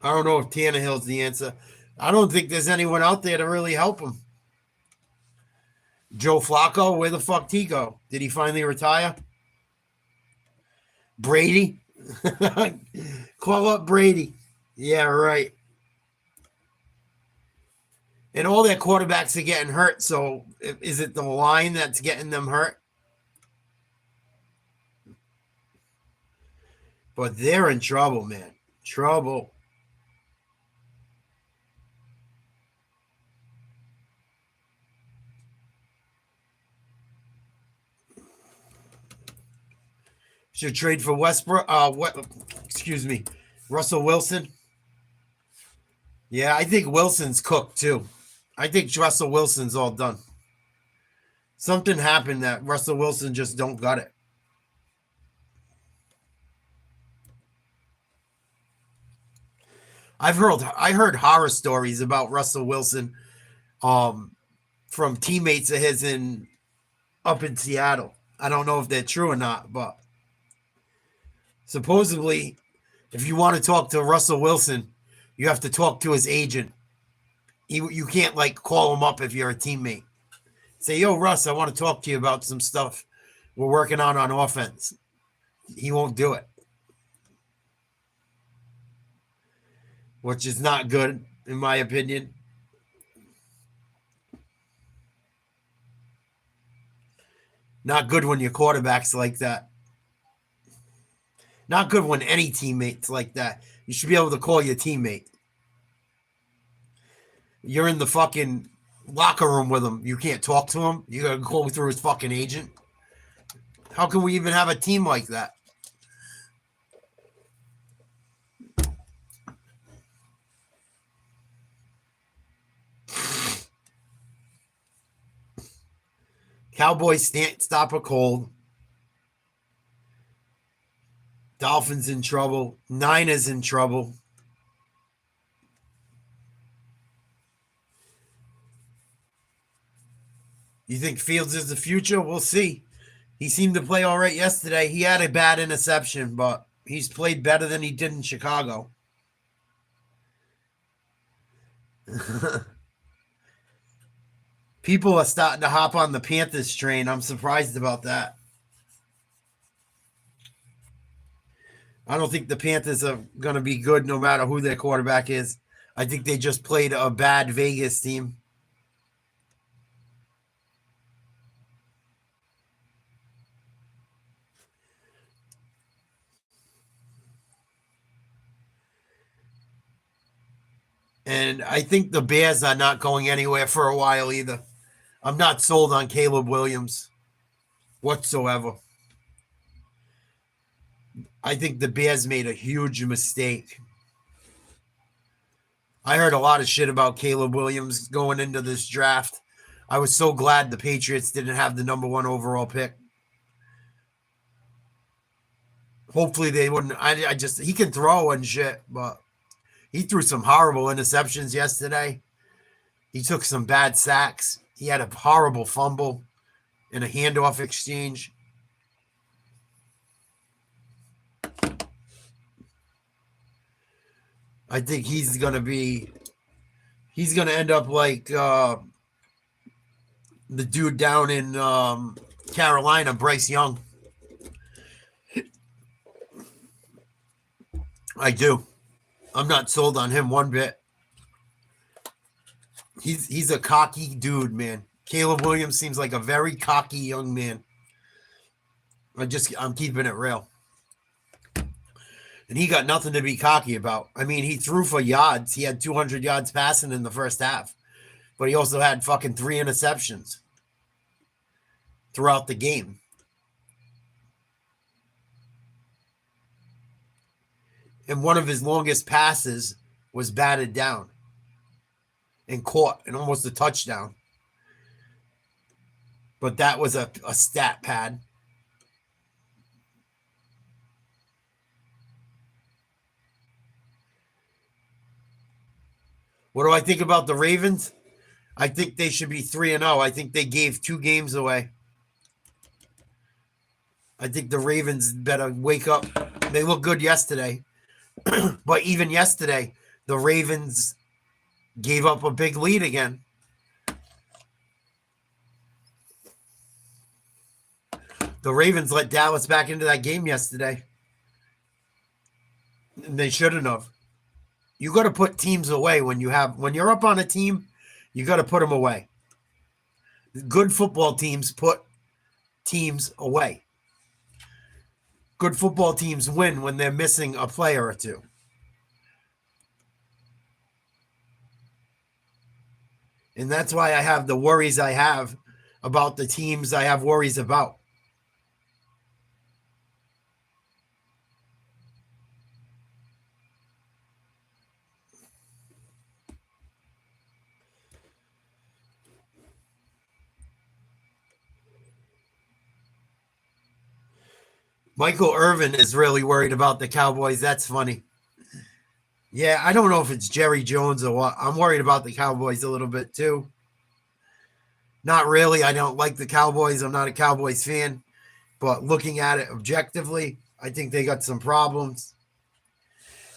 A: I don't know if Tannehill's the answer. I don't think there's anyone out there to really help him. Joe Flacco, where the fuck did he go? Did he finally retire? Brady? Call up Brady. Yeah, right. And all their quarterbacks are getting hurt. So is it the line that's getting them hurt? But they're in trouble, man. Trouble. Should trade for Westbrook. Excuse me, Russell Wilson. Yeah, I think Wilson's cooked too. I think Russell Wilson's all done. Something happened that Russell Wilson just don't got it. I heard horror stories about Russell Wilson from teammates of his up in Seattle. I don't know if they're true or not, but supposedly, if you want to talk to Russell Wilson, you have to talk to his agent. You can't like call him up if you're a teammate. Say, yo, Russ, I want to talk to you about some stuff we're working on offense. He won't do it, which is not good, in my opinion. Not good when your quarterback's like that. Not good when any teammate's like that. You should be able to call your teammate. You're in the fucking locker room with him. You can't talk to him. You gotta go through his fucking agent. How can we even have a team like that? Cowboys stop a cold. Dolphins in trouble. Niners in trouble. You think Fields is the future? We'll see. He seemed to play all right yesterday. He had a bad interception, but he's played better than he did in Chicago. People are starting to hop on the Panthers train. I'm surprised about that. I don't think the Panthers are going to be good no matter who their quarterback is. I think they just played a bad Vegas team. And I think the Bears are not going anywhere for a while either. I'm not sold on Caleb Williams whatsoever. I think the Bears made a huge mistake. I heard a lot of shit about Caleb Williams going into this draft. I was so glad the Patriots didn't have the number 1 overall pick. Hopefully they wouldn't. He can throw and shit, but he threw some horrible interceptions yesterday. He took some bad sacks. He had a horrible fumble in a handoff exchange. I think he's going to end up like the dude down in Carolina, Bryce Young. I do. I'm not sold on him one bit. He's a cocky dude, man. Caleb Williams seems like a very cocky young man. I'm keeping it real. And he got nothing to be cocky about. I mean, he threw for yards. He had 200 yards passing in the first half. But he also had fucking 3 interceptions throughout the game. And one of his longest passes was batted down and caught and almost a touchdown. But that was a stat pad. What do I think about the Ravens? I think they should be 3-0. I think they gave 2 games away. I think the Ravens better wake up. They looked good yesterday. But even yesterday, the Ravens gave up a big lead again. The Ravens let Dallas back into that game yesterday. And they shouldn't have. You got to put teams away when you're up on a team, you got to put them away. Good football teams put teams away. Good football teams win when they're missing a player or two. And that's why I have the worries I have about the teams I have worries about. Michael Irvin is really worried about the Cowboys. That's funny. Yeah, I don't know if it's Jerry Jones or what. I'm worried about the Cowboys a little bit too. Not really. I don't like the Cowboys. I'm not a Cowboys fan. But looking at it objectively, I think they got some problems.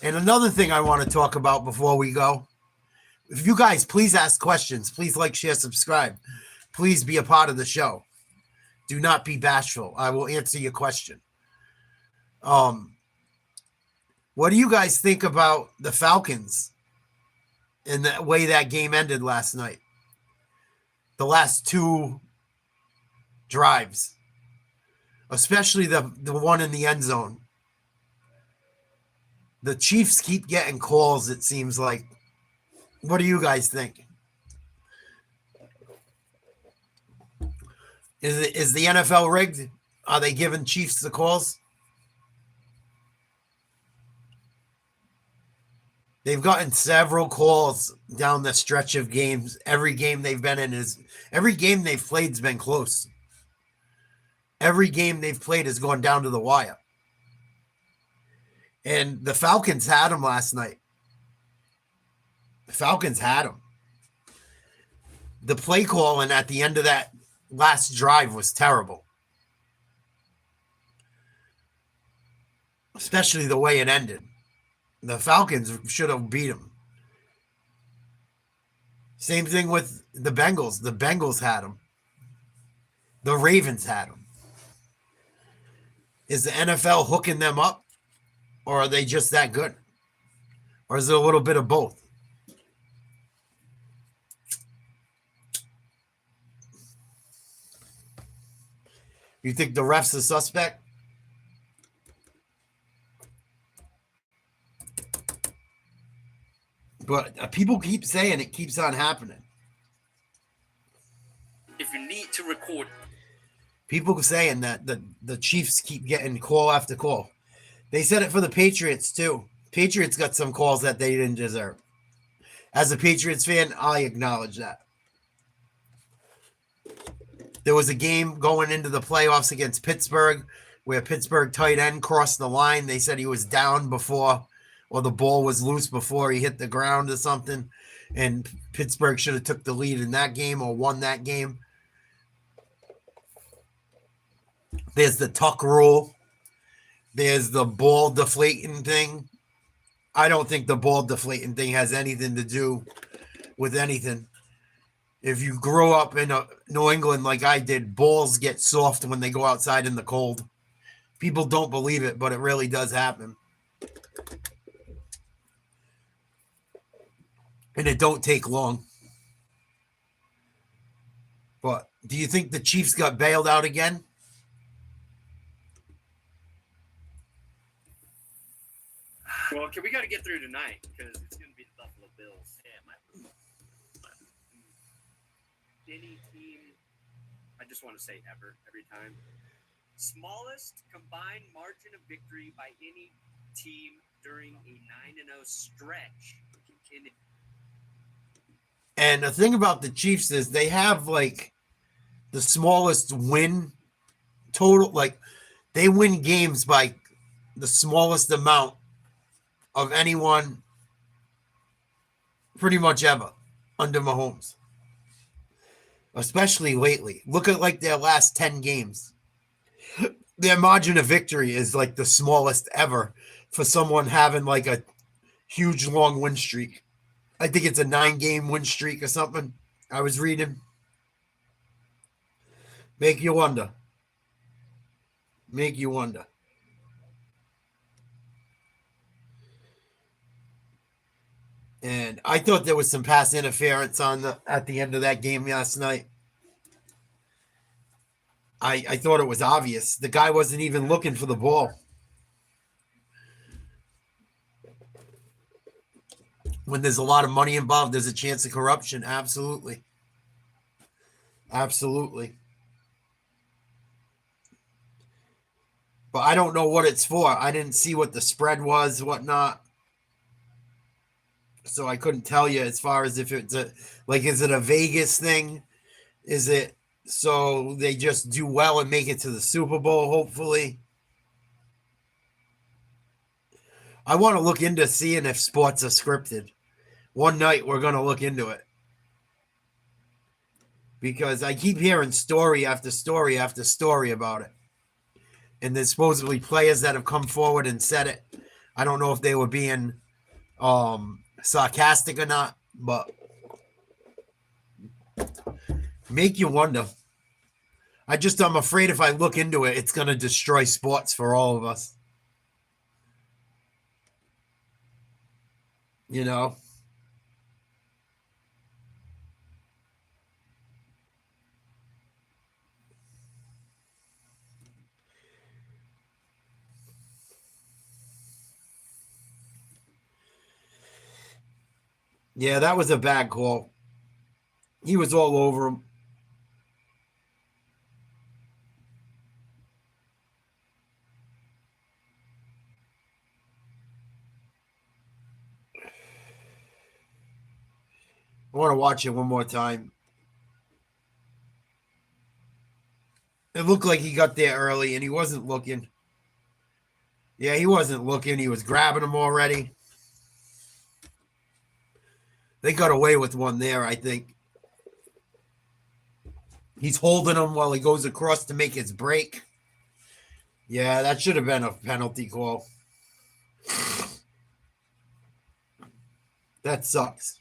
A: And another thing I want to talk about before we go. If you guys please ask questions, please like, share, subscribe. Please be a part of the show. Do not be bashful. I will answer your question. What do you guys think about the Falcons and the way that game ended last night? The last 2 drives, especially the one in the end zone. The Chiefs keep getting calls, it seems like. What do you guys think? Is the NFL rigged? Are they giving Chiefs the calls? They've gotten several calls down the stretch of games. Every game they've been in every game they've played has been close. Every game they've played has gone down to the wire. And the Falcons had them last night. The Falcons had them. The play calling at the end of that last drive was terrible. Especially the way it ended. The Falcons should have beat them. Same thing with the Bengals. The Bengals had them. The Ravens had them. Is the NFL hooking them up? Or are they just that good? Or is it a little bit of both? You think the ref's a suspect? But people keep saying it keeps on happening.
B: If you need to record.
A: People saying that the Chiefs keep getting call after call. They said it for the Patriots too. Patriots got some calls that they didn't deserve. As a Patriots fan, I acknowledge that. There was a game going into the playoffs against Pittsburgh where Pittsburgh tight end crossed the line. They said he was down before, or the ball was loose before he hit the ground or something. And Pittsburgh should have took the lead in that game or won that game. There's the tuck rule. There's the ball deflating thing. I don't think the ball deflating thing has anything to do with anything. If you grow up in New England like I did, balls get soft when they go outside in the cold. People don't believe it, but it really does happen. And it don't take long. But do you think the Chiefs got bailed out again?
B: Well, we got to get through tonight because it's going to be the Buffalo Bills. Any team, I just want to say every time. Smallest combined margin of victory by any team during a 9-0 stretch.
A: And the thing about the Chiefs is they have like the smallest win total. Like they win games by the smallest amount of anyone pretty much ever under Mahomes. Especially lately. Look at like their last 10 games. Their margin of victory is like the smallest ever for someone having like a huge long win streak. I think it's a 9-game win streak or something. I was reading. Make you wonder. Make you wonder. And I thought there was some pass interference at the end of that game last night. I thought it was obvious. The guy wasn't even looking for the ball. When there's a lot of money involved, there's a chance of corruption. Absolutely. Absolutely. But I don't know what it's for. I didn't see what the spread was, whatnot. So I couldn't tell you as far as if it's is it a Vegas thing? Is it so they just do well and make it to the Super Bowl, hopefully? I want to look into seeing if sports are scripted. One night we're going to look into it. Because I keep hearing story after story after story about it. And there's supposedly players that have come forward and said it. I don't know if they were being sarcastic or not, but make you wonder. I'm afraid if I look into it, it's going to destroy sports for all of us. You know? Yeah, that was a bad call. He was all over him. I want to watch it one more time. It looked like he got there early and he wasn't looking. Yeah, he wasn't looking. He was grabbing him already. They got away with one there, I think. He's holding him while he goes across to make his break. Yeah, that should have been a penalty call. That sucks.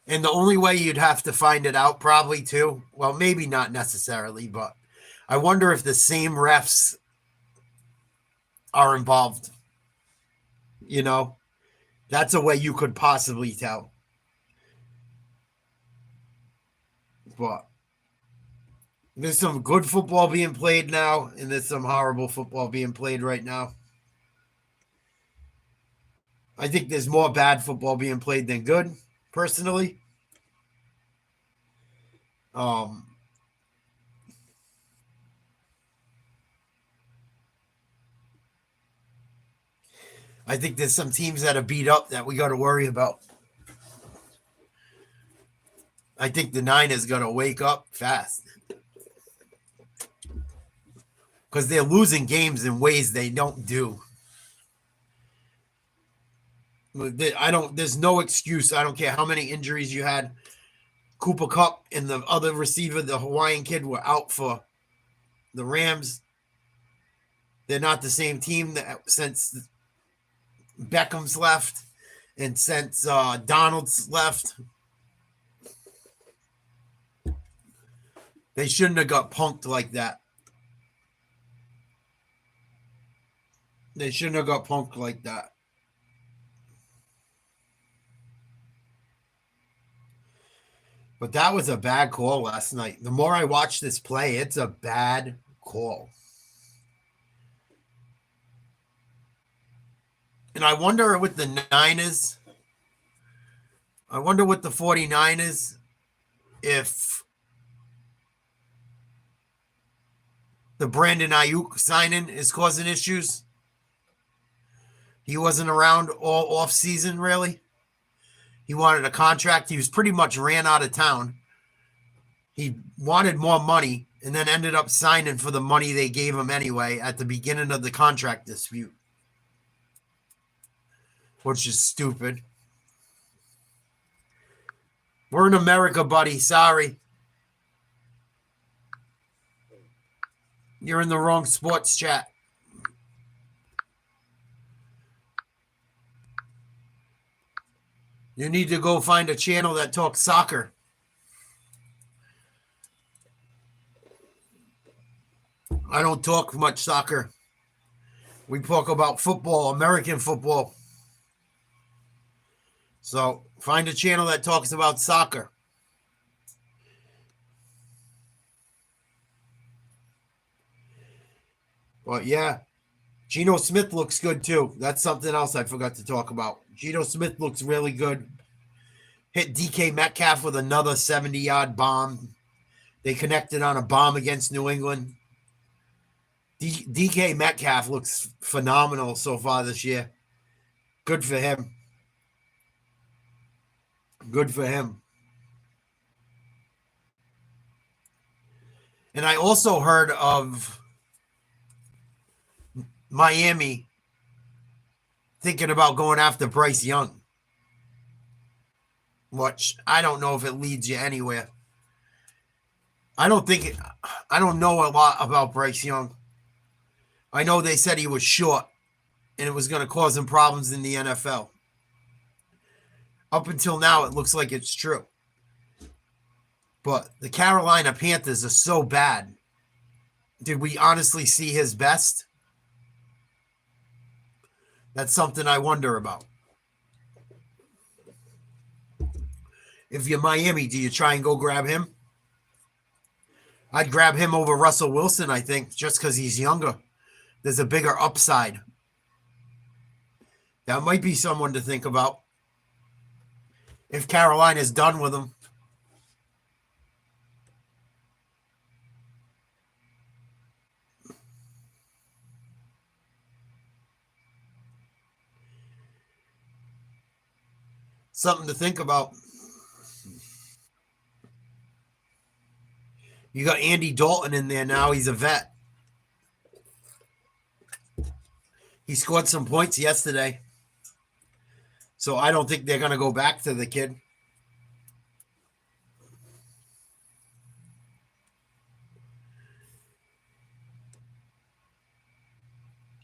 A: And the only way you'd have to find it out probably too, well, maybe not necessarily, but I wonder if the same refs are involved. You know, that's a way you could possibly tell. But there's some good football being played now, and there's some horrible football being played right now. I think there's more bad football being played than good, personally. I think there's some teams that are beat up that we got to worry about. I think the Niners got to wake up fast because they're losing games in ways they don't do. There's no excuse. I don't care how many injuries you had. Cooper Kupp and the other receiver, the Hawaiian kid, were out for the Rams. They're not the same team since Beckham's left and since Donald's left. They shouldn't have got punked like that. They shouldn't have got punked like that. But that was a bad call last night. The more I watch this play, it's a bad call. And I wonder with the Niners, I wonder with the 49ers if the Brandon Ayuk signing is causing issues. He wasn't around all off season, really. He wanted a contract. He was pretty much ran out of town. He wanted more money and then ended up signing for the money they gave him anyway at the beginning of the contract dispute, which is stupid. We're in America, buddy. Sorry. You're in the wrong sports chat. You need to go find a channel that talks soccer. I don't talk much soccer. We talk about football, American football. So find a channel that talks about soccer. But yeah, Gino Smith looks good too. That's something else I forgot to talk about. Gino Smith looks really good. Hit DK Metcalf with another 70-yard bomb. They connected on a bomb against New England. DK Metcalf looks phenomenal so far this year. Good for him. Good for him. And I also heard of Miami thinking about going after Bryce Young, which I don't know if it leads you anywhere. I don't know a lot about Bryce Young. I know they said he was short and it was going to cause him problems in the NFL. Up until now, it looks like it's true. But the Carolina Panthers are so bad. Did we honestly see his best? That's something I wonder about. If you're Miami, do you try and go grab him? I'd grab him over Russell Wilson, I think, just because he's younger. There's a bigger upside. That might be someone to think about. If Carolina's done with him. Something to think about. You got Andy Dalton in there now. He's a vet. He scored some points yesterday. So I don't think they're going to go back to the kid.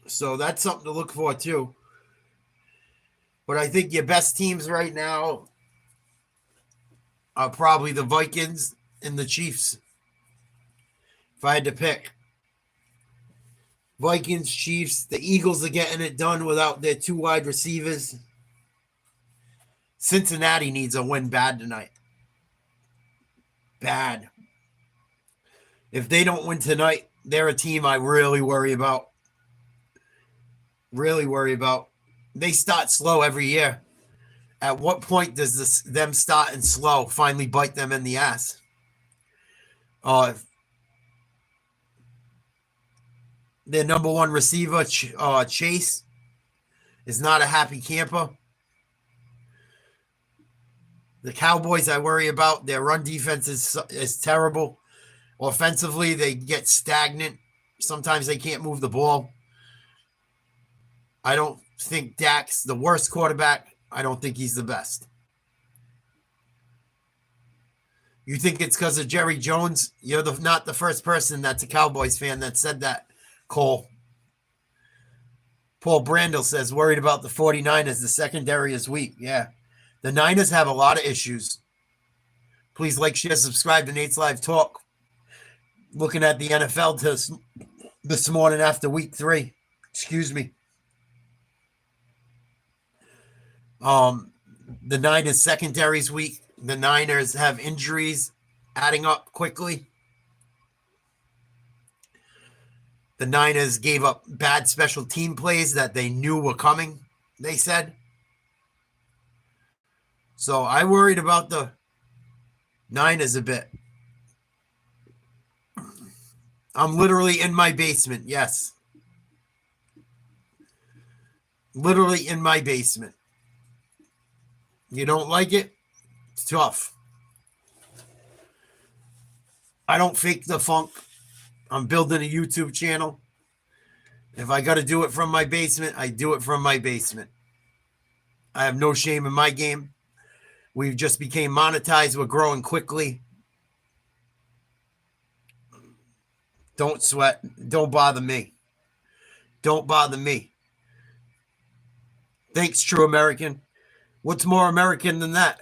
A: So that's something to look for too. But I think your best teams right now are probably the Vikings and the Chiefs. If I had to pick. Vikings, Chiefs, the Eagles are getting it done without their two wide receivers. Cincinnati needs a win bad tonight. Bad. If they don't win tonight, they're a team I really worry about. Really worry about. They start slow every year. At what point does them starting slow finally bite them in the ass? Their number one receiver, Chase, is not a happy camper. The Cowboys, I worry about. Their run defense is terrible. Offensively, they get stagnant. Sometimes they can't move the ball. I don't think Dak's the worst quarterback. I don't think he's the best. You think it's because of Jerry Jones? You're not the first person that's a Cowboys fan that said that, Cole. Paul Brandel says, worried about the 49ers. The secondary is weak. Yeah. The Niners have a lot of issues. Please like, share, subscribe to Nate's Live Talk. Looking at the NFL this morning after week 3. Excuse me. The Niners secondary is weak. The Niners have injuries adding up quickly. The Niners gave up bad special team plays that they knew were coming. they said. So I worried about the Niners a bit. I'm literally in my basement. Yes. Literally in my basement. You don't like it? It's tough. I don't fake the funk. I'm building a YouTube channel. If I got to do it from my basement, I do it from my basement. I have no shame in my game. We've just became monetized. We're growing quickly. Don't sweat. Don't bother me. Don't bother me. Thanks, True American. What's more American than that?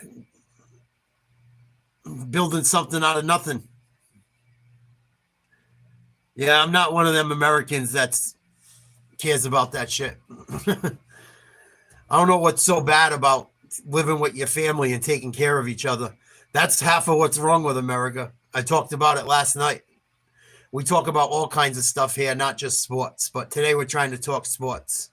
A: Building something out of nothing. Yeah, I'm not one of them Americans that cares about that shit. I don't know what's so bad about living with your family and taking care of each other. That's half of what's wrong with America. I talked about it last night. We talk about all kinds of stuff here, not just sports. But today we're trying to talk sports.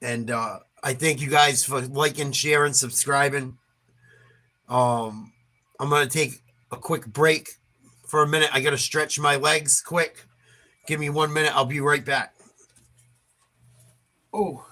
A: And I thank you guys for liking, sharing, subscribing. I'm going to take a quick break for a minute. I got to stretch my legs quick. Give me 1 minute. I'll be right back. Oh.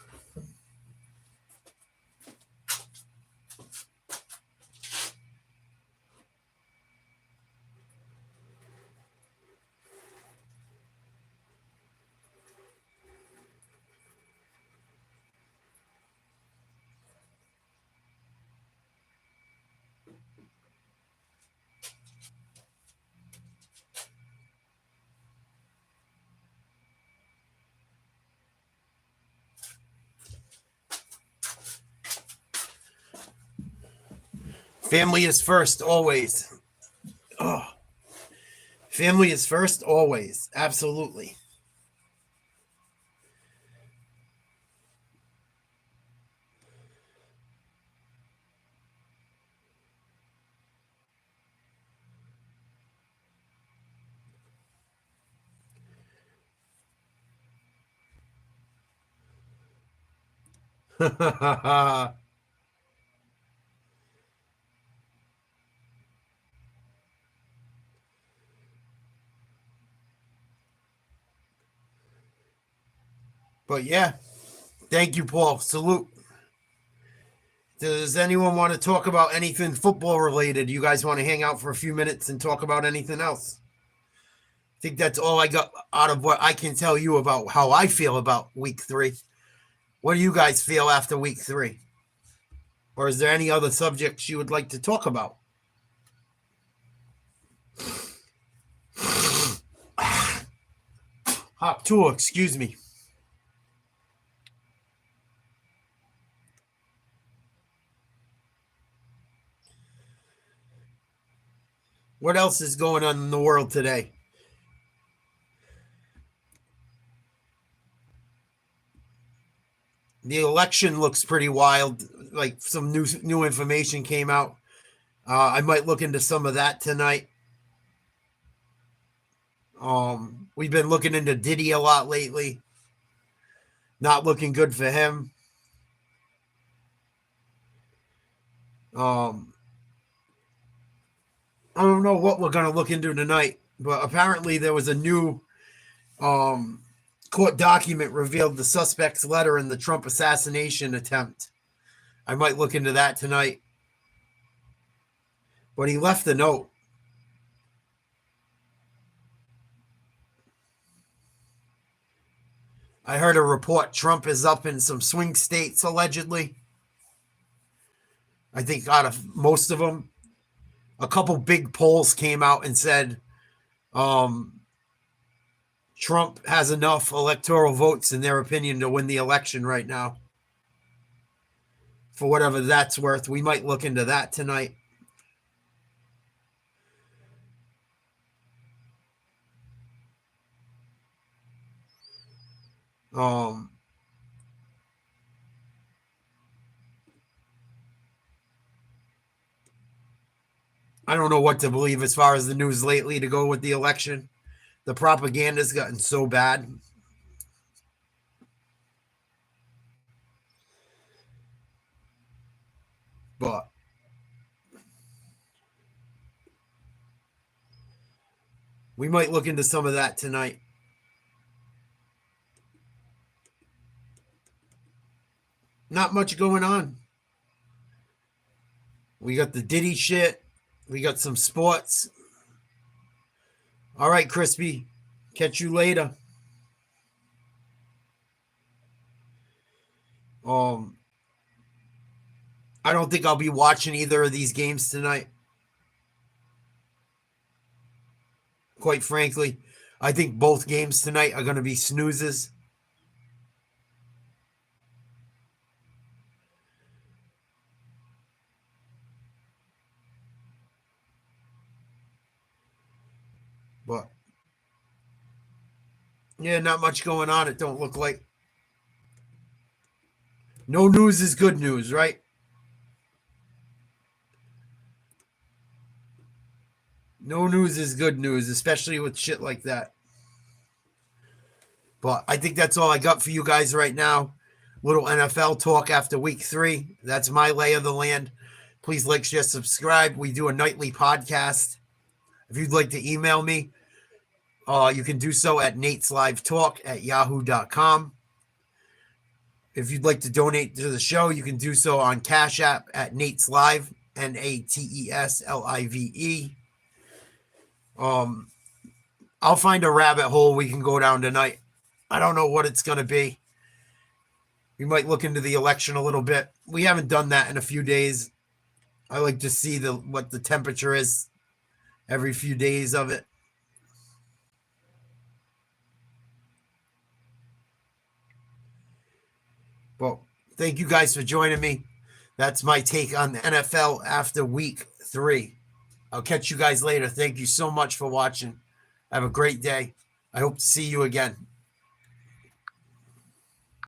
A: Family is first, always. Oh. Family is first, always. Absolutely. But yeah, thank you, Paul. Salute. Does anyone want to talk about anything football related? You guys want to hang out for a few minutes and talk about anything else? I think that's all I got out of what I can tell you about how I feel about week 3. What do you guys feel after week 3? Or is there any other subjects you would like to talk about? Hop tour, excuse me. What else is going on in the world today? The election looks pretty wild. Like some new information came out. I might look into some of that tonight. We've been looking into Diddy a lot lately. Not looking good for him. I don't know what we're going to look into tonight, but apparently there was a new court document revealed the suspect's letter in the Trump assassination attempt. I might look into that tonight. But he left a note. I heard a report Trump is up in some swing states, allegedly. I think out of most of them. A couple big polls came out and said Trump has enough electoral votes, in their opinion, to win the election right now. For whatever that's worth, we might look into that tonight. I don't know what to believe as far as the news lately to go with the election. The propaganda's gotten so bad. But we might look into some of that tonight. Not much going on. We got the Diddy shit. We got some sports. All right, Crispy. Catch you later. I don't think I'll be watching either of these games tonight. Quite frankly, I think both games tonight are going to be snoozes. But yeah, not much going on. It don't look like. No news is good news, right? No news is good news, especially with shit like that. But I think that's all I got for you guys right now. Little NFL talk after week 3. That's my lay of the land. Please like, share, subscribe. We do a nightly podcast. If you'd like to email me, you can do so at nateslivetalk@yahoo.com. If you'd like to donate to the show, you can do so on Cash App at Nate's Live, NATESLIVE. I'll find a rabbit hole we can go down tonight. I don't know what it's going to be. We might look into the election a little bit. We haven't done that in a few days. I like to see what the temperature is every few days of it. Well, thank you guys for joining me. That's my take on the NFL after week 3. I'll catch you guys later. Thank you so much for watching. Have a great day. I hope to see you again.